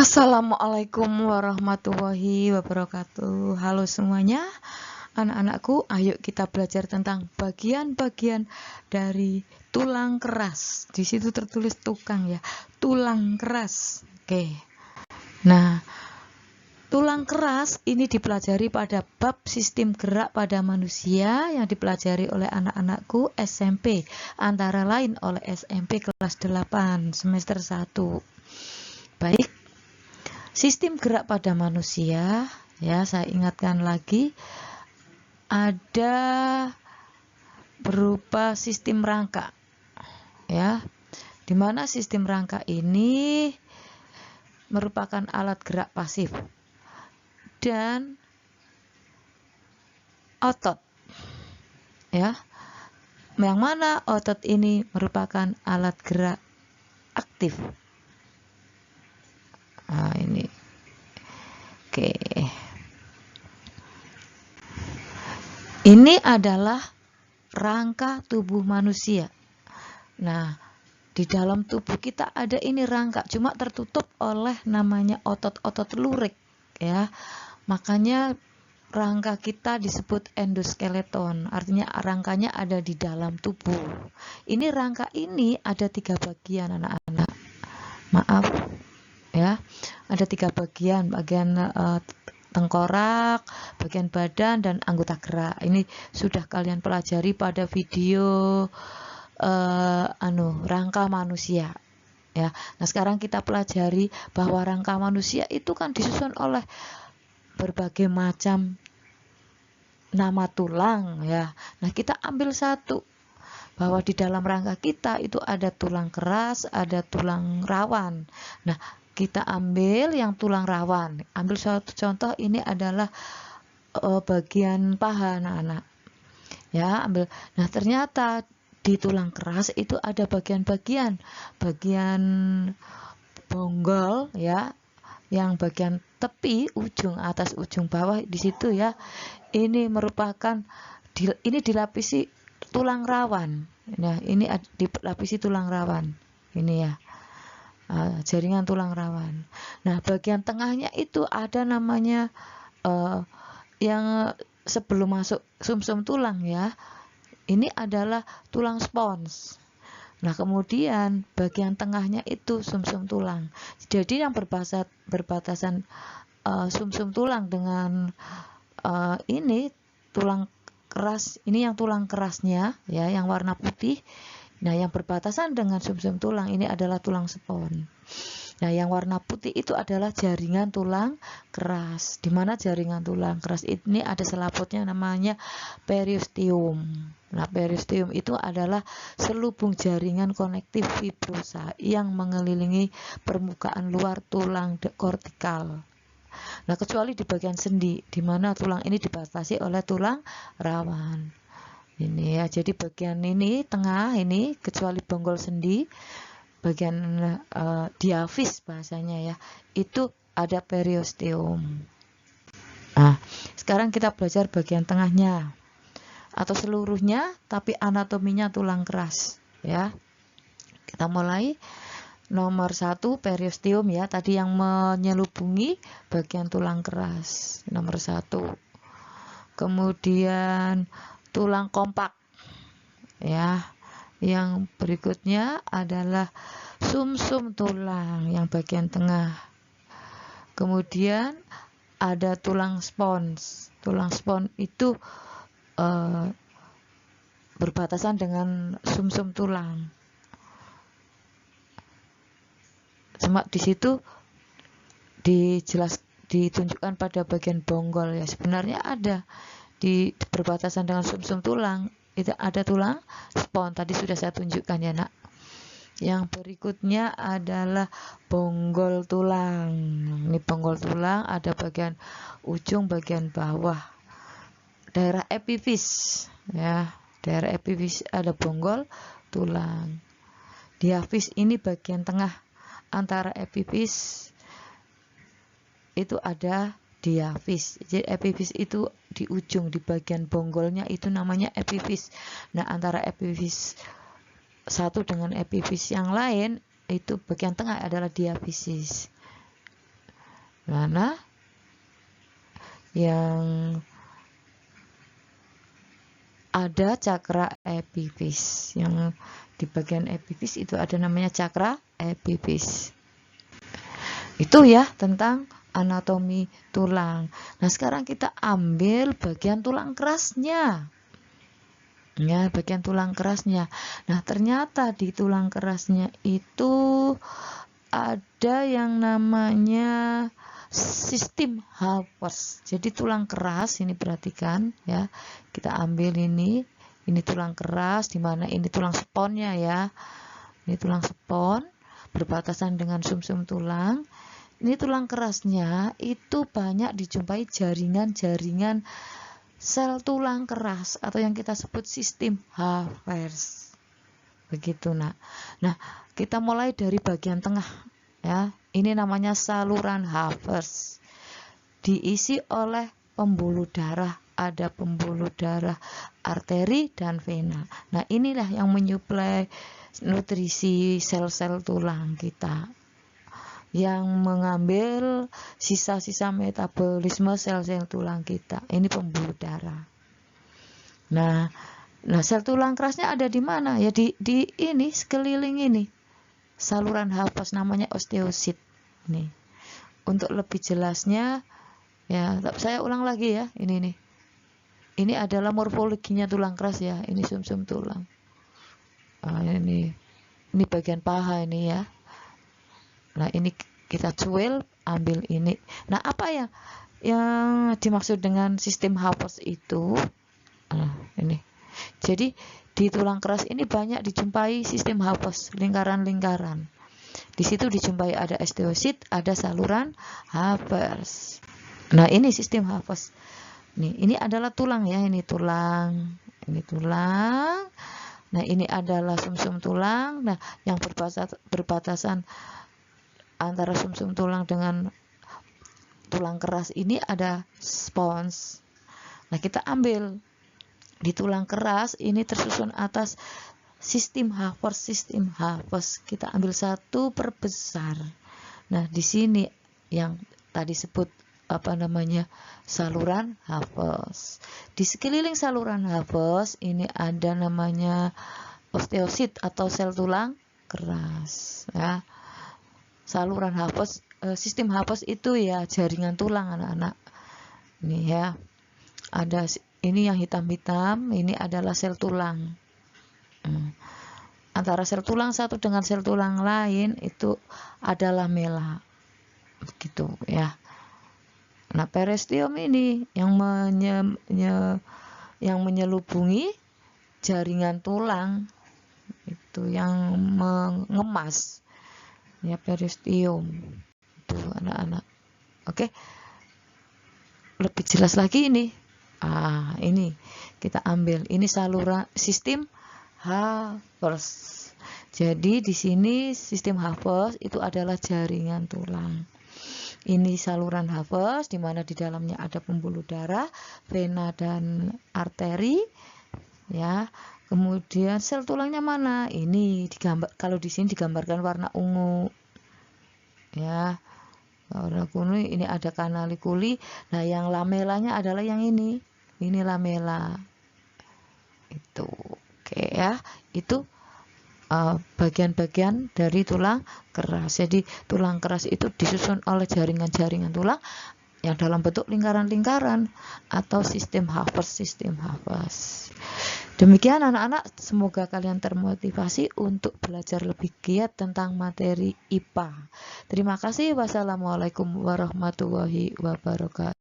Assalamualaikum warahmatullahi wabarakatuh. Halo semuanya, anak-anakku. Ayo kita belajar tentang bagian-bagian dari tulang keras. Di situ tertulis tukang ya, tulang keras. Oke. Nah, tulang keras ini dipelajari pada bab sistem gerak pada manusia yang dipelajari oleh anak-anakku SMP, antara lain oleh SMP kelas 8 semester 1. Baik. Sistem gerak pada manusia, ya, saya ingatkan lagi, ada berupa sistem rangka, ya, di mana sistem rangka ini merupakan alat gerak pasif dan otot, ya, yang mana otot ini merupakan alat gerak aktif. Nah, ini. Oke. Ini adalah rangka tubuh manusia. Nah, di dalam tubuh kita ada ini rangka, cuma tertutup oleh namanya otot-otot lurik, ya. Makanya rangka kita disebut endoskeleton, artinya rangkanya ada di dalam tubuh. Ini rangka ini ada 3 bagian, anak-anak. Maaf, ya, ada 3 bagian tengkorak, bagian badan, dan anggota gerak. Ini sudah kalian pelajari pada video rangka manusia, ya. Nah, sekarang kita pelajari bahwa rangka manusia itu kan disusun oleh berbagai macam nama tulang, ya. Nah, kita ambil satu, bahwa di dalam rangka kita itu ada tulang keras, ada tulang rawan. Nah, kita ambil yang tulang rawan. Ambil suatu contoh, ini adalah bagian paha, anak-anak. Ya, ambil. Nah, ternyata di tulang keras itu ada bagian bonggol, ya, yang bagian tepi, ujung atas, ujung bawah di situ, ya. Ini merupakan ini dilapisi tulang rawan. Nah, ini dilapisi tulang rawan. Ini, ya. Jaringan tulang rawan. Nah, bagian tengahnya itu ada namanya yang sebelum masuk sumsum tulang, ya. Ini adalah tulang spons. Nah, kemudian bagian tengahnya itu sumsum tulang. Jadi yang berbatasan sumsum tulang dengan ini tulang keras, ini yang tulang kerasnya, ya, yang warna putih. Nah, yang berbatasan dengan sumsum tulang ini adalah tulang spons. Nah, yang warna putih itu adalah jaringan tulang keras. Di mana jaringan tulang keras ini ada selaputnya namanya periosteum. Nah, periosteum itu adalah selubung jaringan konektif fibrosa yang mengelilingi permukaan luar tulang kortikal. Nah, kecuali di bagian sendi, di mana tulang ini dibatasi oleh tulang rawan. Ini, ya, jadi bagian ini tengah ini, kecuali bonggol sendi, bagian diafis bahasanya, ya, itu ada periosteum. Nah, sekarang kita belajar bagian tengahnya atau seluruhnya, tapi anatominya tulang keras, ya. Kita mulai. Nomor 1 periosteum, ya, tadi yang menyelubungi bagian tulang keras, nomor 1. Kemudian tulang kompak, ya. Yang berikutnya adalah sumsum tulang yang bagian tengah. Kemudian ada tulang spons. Tulang spons itu berbatasan dengan sumsum tulang. Cuma di situ ditunjukkan pada bagian bonggol, ya. Sebenarnya ada di berbatasan dengan sumsum tulang itu ada tulang spons, tadi sudah saya tunjukkan, ya, nak. Yang berikutnya adalah bonggol tulang. Ini bonggol tulang, ada bagian ujung, bagian bawah, daerah epifis, ya. Daerah epifis ada bonggol tulang. Diafis ini bagian tengah antara epifis, itu ada diafis. Jadi epifis itu di ujung, di bagian bonggolnya itu namanya epifis. Nah, antara epifis satu dengan epifis yang lain itu bagian tengah adalah diafisis. mana yang ada cakra epifis. Yang di bagian epifis itu ada namanya cakra epifis. Itu ya tentang anatomi tulang. Nah, sekarang kita ambil bagian tulang kerasnya. Ya, bagian tulang kerasnya. Nah, ternyata di tulang kerasnya itu ada yang namanya sistem Harvest. Jadi tulang keras ini perhatikan ya. Kita ambil ini tulang keras, di mana ini tulang sponnya ya. Ini tulang spon berbatasan dengan sumsum tulang. Ini tulang kerasnya itu banyak dijumpai jaringan-jaringan sel tulang keras atau yang kita sebut sistem Harvest. Begitu nak. Nah, kita mulai dari bagian tengah ya. Ini namanya saluran Harvest. Diisi oleh pembuluh darah, ada pembuluh darah arteri dan vena. Nah, inilah yang menyuplai nutrisi sel-sel tulang kita, yang mengambil sisa-sisa metabolisme sel-sel tulang kita. Ini pembuluh darah. Nah, sel tulang kerasnya ada di mana? Ya di ini sekeliling ini. Saluran Harvest namanya osteosit. Nih. Untuk lebih jelasnya ya, saya ulang lagi ya. Ini nih. Ini adalah morfologinya tulang keras ya. Ini sumsum tulang. Ini bagian paha ini ya. Nah, ini kita cuil, ambil ini. Nah, apa ya yang dimaksud dengan sistem Harvest itu? Ini. Jadi di tulang keras ini banyak dijumpai sistem Harvest, lingkaran-lingkaran. Di situ dijumpai ada osteosit, ada saluran Harvest. Nah, ini sistem Harvest. Nih, ini adalah tulang ya, ini tulang. Ini tulang. Nah, ini adalah sumsum tulang. Nah, yang berbatasan antara sumsum tulang dengan tulang keras ini ada spons. Nah, kita ambil di tulang keras ini tersusun atas sistem Harvest. Kita ambil satu perbesar. Nah, di sini yang tadi sebut apa namanya saluran Harvest. Di sekeliling saluran Harvest ini ada namanya osteosit atau sel tulang keras ya. Saluran Harvest, sistem Harvest itu ya jaringan tulang anak-anak. Ini ya. Ada ini yang hitam-hitam, ini adalah sel tulang. Antara sel tulang satu dengan sel tulang lain itu ada lamela. Begitu ya. Nah, periosteum ini yang menyelubungi jaringan tulang itu yang mengemas ya, periosteum itu anak-anak. Oke, lebih jelas lagi ini. Ini kita ambil ini saluran sistem Harvest. Jadi di sini sistem Harvest itu adalah jaringan tulang. Ini saluran Harvest di mana di dalamnya ada pembuluh darah, vena dan arteri ya. Kemudian sel tulangnya mana? Ini digambar, kalau di sini digambarkan warna ungu ya. Warna kuning ini ada kanalikuli. Nah, yang lamelanya adalah yang ini. Ini lamela. Itu. Oke ya. Itu bagian-bagian dari tulang keras. Jadi tulang keras itu disusun oleh jaringan-jaringan tulang yang dalam bentuk lingkaran-lingkaran atau sistem Harvest. Demikian anak-anak, semoga kalian termotivasi untuk belajar lebih giat tentang materi IPA. Terima kasih. Wassalamualaikum warahmatullahi wabarakatuh.